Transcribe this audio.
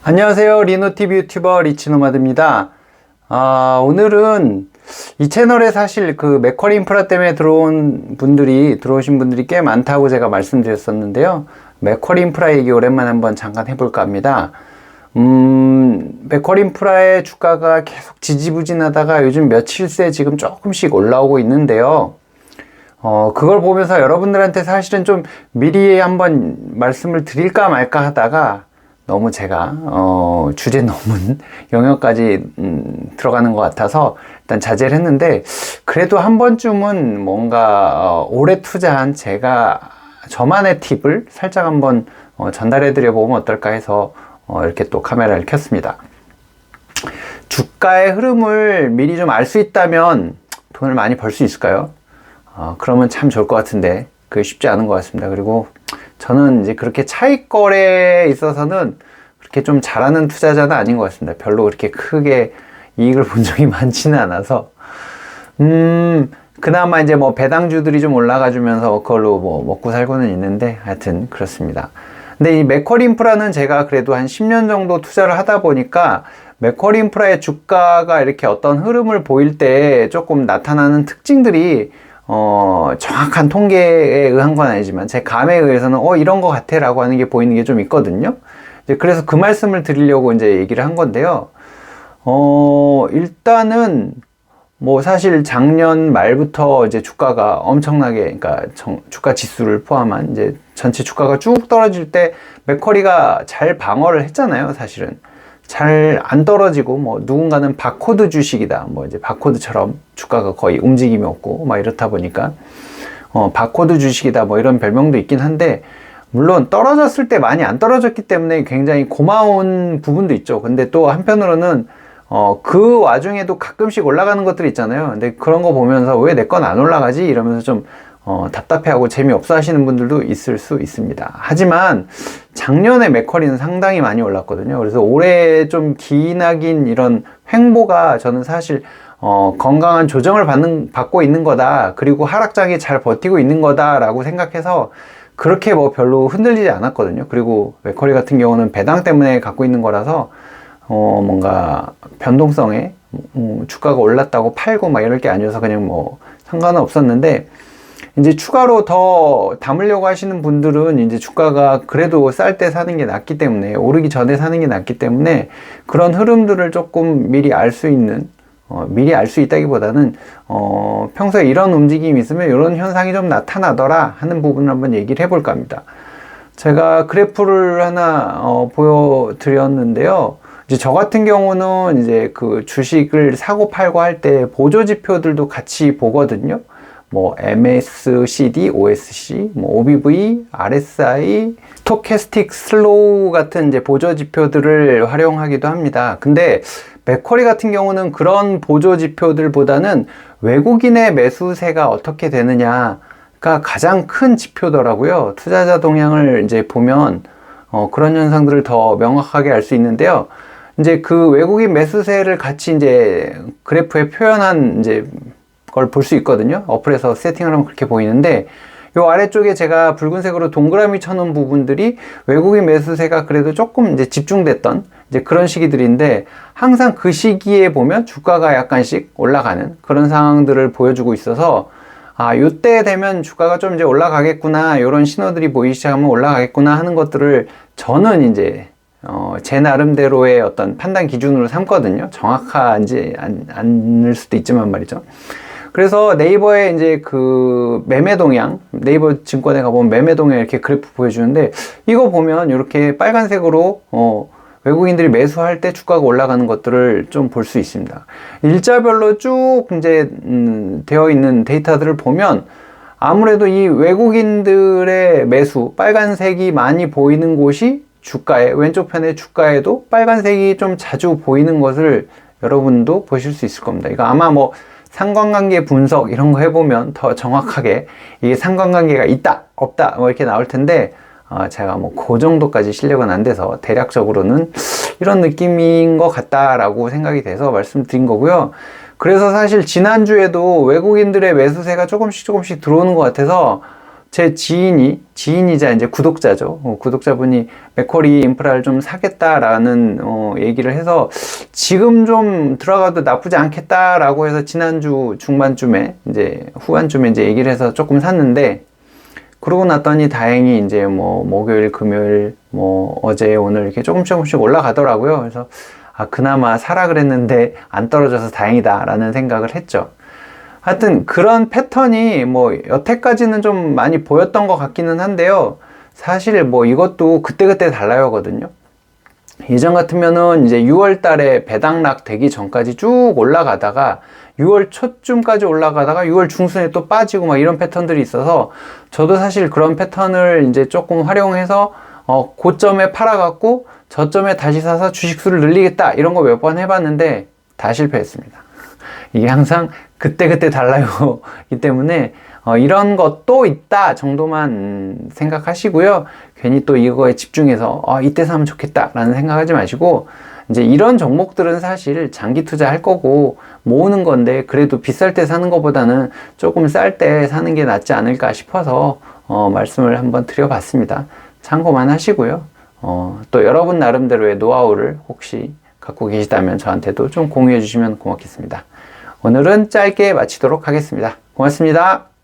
안녕하세요. 리노티비 유튜버 리치노마드입니다. 오늘은 이 채널에 사실 그 맥쿼리 인프라 때문에 들어오신 분들이 꽤 많다고 제가 말씀드렸었는데요. 맥쿼리 인프라 얘기 오랜만에 한번 잠깐 해볼까 합니다. 맥쿼리 인프라의 주가가 계속 지지부진하다가 요즘 며칠 새 지금 조금씩 올라오고 있는데요. 그걸 보면서 여러분들한테 사실은 좀 미리 한번 말씀을 드릴까 말까 하다가 너무 제가 주제 넘은 영역까지 들어가는 것 같아서 일단 자제를 했는데, 그래도 한 번쯤은 뭔가 오래 투자한 제가 저만의 팁을 살짝 한번 전달해 드려 보면 어떨까 해서 이렇게 또 카메라를 켰습니다. 주가의 흐름을 미리 좀 알 수 있다면 돈을 많이 벌 수 있을까요? 그러면 참 좋을 것 같은데 그게 쉽지 않은 것 같습니다. 그리고 저는 이제 그렇게 차익 거래에 있어서는 그렇게 좀 잘하는 투자자는 아닌 것 같습니다. 별로 그렇게 크게 이익을 본 적이 많지는 않아서, 그나마 이제 뭐 배당주들이 좀 올라가 주면서 그걸로 뭐 먹고 살고는 있는데, 하여튼 그렇습니다. 근데 이 맥쿼리 인프라는 제가 그래도 한 10년 정도 투자를 하다 보니까 맥쿼리 인프라의 주가가 이렇게 어떤 흐름을 보일 때 조금 나타나는 특징들이 정확한 통계에 의한 건 아니지만 제 감에 의해서는 이런 거 같아 라고 하는 게 보이는 게 좀 있거든요. 이제 그래서 그 말씀을 드리려고 이제 얘기를 한 건데요. 일단은 뭐 사실 작년 말부터 이제 주가가 엄청나게, 그러니까 주가 지수를 포함한 이제 전체 주가가 쭉 떨어질 때 맥쿼리가 잘 방어를 했잖아요. 사실은 잘 안 떨어지고, 뭐 누군가는 바코드 주식이다, 뭐 이제 바코드처럼 주가가 거의 움직임이 없고 막 이렇다 보니까 바코드 주식이다 뭐 이런 별명도 있긴 한데, 물론 떨어졌을 때 많이 안 떨어졌기 때문에 굉장히 고마운 부분도 있죠. 근데 또 한편으로는 그 와중에도 가끔씩 올라가는 것들이 있잖아요. 근데 그런 거 보면서 왜 내 건 안 올라가지? 이러면서 좀 답답해하고 재미없어 하시는 분들도 있을 수 있습니다. 하지만 작년에 맥쿼리는 상당히 많이 올랐거든요. 그래서 올해 좀 기나긴 이런 횡보가 저는 사실 건강한 조정을 받고 있는 거다, 그리고 하락장에 잘 버티고 있는 거다 라고 생각해서 그렇게 뭐 별로 흔들리지 않았거든요. 그리고 맥쿼리 같은 경우는 배당 때문에 갖고 있는 거라서 뭔가 변동성에 주가가 올랐다고 팔고 막 이럴 게 아니어서 그냥 뭐 상관은 없었는데, 이제 추가로 더 담으려고 하시는 분들은 이제 주가가 그래도 쌀 때 사는 게 낫기 때문에, 오르기 전에 사는 게 낫기 때문에 그런 흐름들을 조금 미리 알 수 있는, 미리 알 수 있다기보다는 평소에 이런 움직임이 있으면 이런 현상이 좀 나타나더라 하는 부분을 한번 얘기를 해볼까 합니다. 제가 그래프를 하나 보여드렸는데요. 이제 저 같은 경우는 이제 그 주식을 사고 팔고 할 때 보조 지표들도 같이 보거든요. 뭐 MACD, OSC, 뭐 OBV, RSI, 스토캐스틱 슬로우 같은 이제 보조 지표들을 활용하기도 합니다. 근데 맥쿼리 같은 경우는 그런 보조 지표들보다는 외국인의 매수세가 어떻게 되느냐가 가장 큰 지표더라고요. 투자자 동향을 이제 보면 그런 현상들을 더 명확하게 알 수 있는데요. 이제 그 외국인 매수세를 같이 이제 그래프에 표현한 이제 걸 볼 수 있거든요. 어플에서 세팅을 하면 그렇게 보이는데, 요 아래쪽에 제가 붉은색으로 동그라미 쳐놓은 부분들이 외국인 매수세가 그래도 조금 이제 집중됐던 이제 그런 시기들인데, 항상 그 시기에 보면 주가가 약간씩 올라가는 그런 상황들을 보여주고 있어서, 요때 되면 주가가 좀 이제 올라가겠구나, 요런 신호들이 보이기 시작하면 올라가겠구나 하는 것들을 저는 이제 제 나름대로의 어떤 판단 기준으로 삼거든요. 정확하지 않을 수도 있지만 말이죠. 그래서 네이버에 이제 그 매매 동향, 네이버 증권에 가보면 매매 동향 이렇게 그래프 보여주는데, 이거 보면 이렇게 빨간색으로 외국인들이 매수할 때 주가가 올라가는 것들을 좀 볼 수 있습니다. 일자별로 쭉 이제 되어 있는 데이터들을 보면 아무래도 이 외국인들의 매수, 빨간색이 많이 보이는 곳이 주가에, 왼쪽 편의 주가에도 빨간색이 좀 자주 보이는 것을 여러분도 보실 수 있을 겁니다. 이거 아마 뭐 상관관계 분석 이런 거 해보면 더 정확하게 이게 상관관계가 있다, 없다 뭐 이렇게 나올 텐데, 제가 뭐 그 정도까지 실력은 안 돼서 대략적으로는 이런 느낌인 것 같다라고 생각이 돼서 말씀드린 거고요. 그래서 사실 지난주에도 외국인들의 매수세가 조금씩 들어오는 것 같아서 제 지인이자 이제 구독자죠. 구독자분이 맥쿼리 인프라를 좀 사겠다라는 얘기를 해서 지금 좀 들어가도 나쁘지 않겠다라고 해서 지난주 중반쯤에 이제 후반쯤에 이제 얘기를 해서 조금 샀는데, 그러고 났더니 다행히 이제 뭐 목요일, 금요일, 뭐 어제, 오늘 이렇게 조금씩 올라가더라고요. 그래서 그나마 사라 그랬는데 안 떨어져서 다행이다라는 생각을 했죠. 하여튼 그런 패턴이 뭐 여태까지는 좀 많이 보였던 것 같기는 한데요. 사실 뭐 이것도 그때그때 달라요거든요. 예전 같으면은 이제 6월 달에 배당락 되기 전까지 쭉 올라가다가 6월 초쯤까지 올라가다가 6월 중순에 또 빠지고 막 이런 패턴들이 있어서, 저도 사실 그런 패턴을 이제 조금 활용해서 고점에 팔아갖고 저점에 다시 사서 주식수를 늘리겠다 이런 거 몇 번 해봤는데 다 실패했습니다. 이게 항상 그때그때 달라요이기 때문에 이런 것도 있다 정도만 생각하시고요. 괜히 또 이거에 집중해서 이때 사면 좋겠다 라는 생각하지 마시고, 이제 이런 종목들은 사실 장기 투자할 거고 모으는 건데, 그래도 비쌀 때 사는 것보다는 조금 쌀 때 사는 게 낫지 않을까 싶어서 말씀을 한번 드려봤습니다. 참고만 하시고요. 또 여러분 나름대로의 노하우를 혹시 갖고 계시다면 저한테도 좀 공유해 주시면 고맙겠습니다. 오늘은 짧게 마치도록 하겠습니다. 고맙습니다.